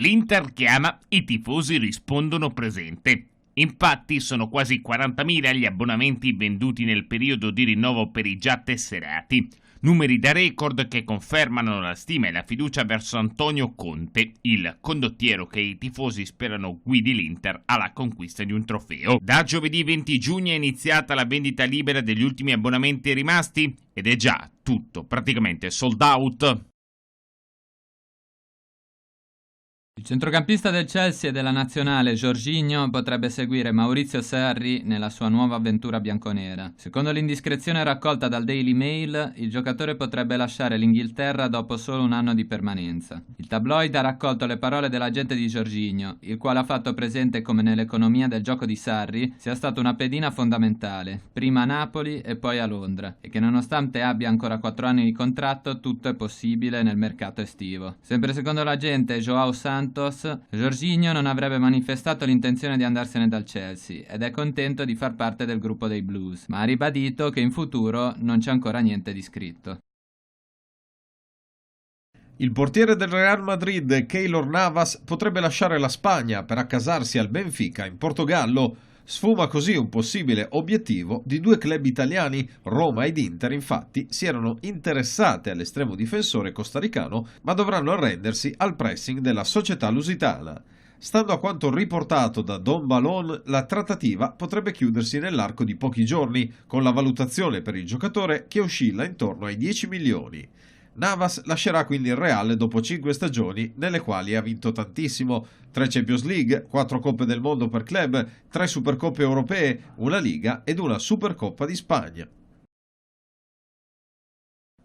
L'Inter chiama, i tifosi rispondono presente. Infatti sono quasi 40.000 gli abbonamenti venduti nel periodo di rinnovo per i già tesserati. Numeri da record che confermano la stima e la fiducia verso Antonio Conte, il condottiero che i tifosi sperano guidi l'Inter alla conquista di un trofeo. Da giovedì 20 giugno è iniziata la vendita libera degli ultimi abbonamenti rimasti ed è già tutto praticamente sold out. Il centrocampista del Chelsea e della nazionale Jorginho potrebbe seguire Maurizio Sarri nella sua nuova avventura bianconera. Secondo l'indiscrezione raccolta dal Daily Mail, il giocatore potrebbe lasciare l'Inghilterra dopo solo un anno di permanenza. Il tabloid ha raccolto le parole dell'agente di Jorginho, il quale ha fatto presente come nell'economia del gioco di Sarri sia stata una pedina fondamentale, prima a Napoli e poi a Londra, e che nonostante abbia ancora 4 anni di contratto, tutto è possibile nel mercato estivo. Sempre secondo l'agente Joao Santos, Jorginho non avrebbe manifestato l'intenzione di andarsene dal Chelsea ed è contento di far parte del gruppo dei Blues, ma ha ribadito che in futuro non c'è ancora niente di scritto. Il portiere del Real Madrid, Keylor Navas, potrebbe lasciare la Spagna per accasarsi al Benfica in Portogallo. Sfuma così un possibile obiettivo di 2 club italiani. Roma ed Inter, infatti, si erano interessate all'estremo difensore costaricano, ma dovranno arrendersi al pressing della società lusitana. Stando a quanto riportato da Don Balón, la trattativa potrebbe chiudersi nell'arco di pochi giorni, con la valutazione per il giocatore che oscilla intorno ai 10 milioni. Navas lascerà quindi il Real dopo 5 stagioni nelle quali ha vinto tantissimo: 3 Champions League, 4 Coppe del Mondo per club, 3 Supercoppe europee, una Liga ed una Supercoppa di Spagna.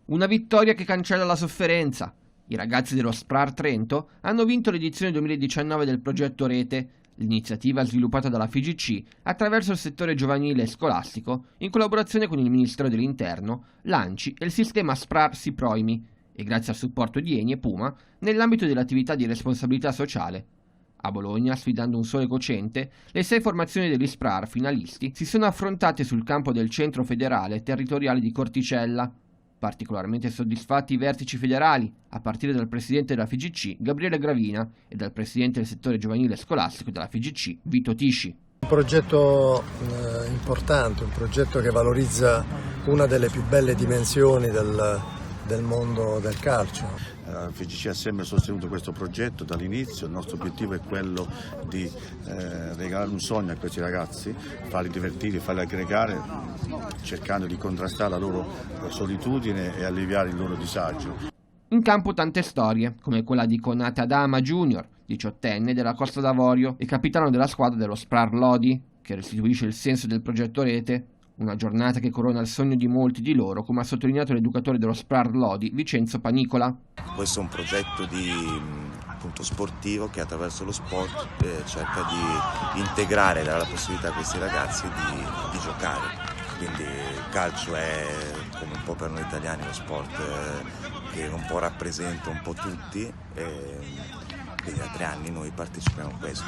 Una vittoria che cancella la sofferenza. I ragazzi dello SPRAR Trento hanno vinto l'edizione 2019 del progetto Rete, l'iniziativa sviluppata dalla FIGC attraverso il settore giovanile e scolastico in collaborazione con il Ministero dell'Interno, l'ANCI e il sistema SPRAR Siproimi, e grazie al supporto di Eni e Puma nell'ambito delle attività di responsabilità sociale. A Bologna, sfidando un sole cocente, le 6 formazioni degli SPRAR finalisti si sono affrontate sul campo del Centro Federale Territoriale di Corticella. Particolarmente soddisfatti i vertici federali, a partire dal presidente della FIGC Gabriele Gravina e dal presidente del settore giovanile scolastico della FIGC Vito Tisci. Un progetto importante, un progetto che valorizza una delle più belle dimensioni del mondo del calcio. La FIGC ha sempre sostenuto questo progetto dall'inizio. Il nostro obiettivo è quello di regalare un sogno a questi ragazzi, farli divertire, farli aggregare, cercando di contrastare la loro solitudine e alleviare il loro disagio. In campo tante storie, come quella di Konate Adama Jr., 18enne della Costa d'Avorio e capitano della squadra dello SPRAR Lodi, che restituisce il senso del progetto Rete. Una giornata che corona il sogno di molti di loro, come ha sottolineato l'educatore dello SPRAR Lodi, Vincenzo Panicola. Questo è un progetto sportivo che attraverso lo sport cerca di integrare e dare la possibilità a questi ragazzi di giocare. Quindi il calcio è, come un po' per noi italiani, lo sport che un po' rappresenta un po' tutti, e quindi da 3 anni noi partecipiamo a questo.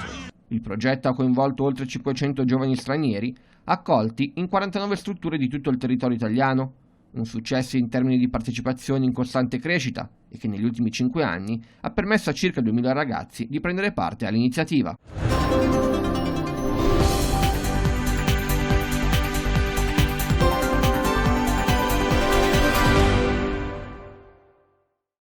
Il progetto ha coinvolto oltre 500 giovani stranieri, accolti in 49 strutture di tutto il territorio italiano, un successo in termini di partecipazione in costante crescita e che negli ultimi 5 anni ha permesso a circa 2000 ragazzi di prendere parte all'iniziativa.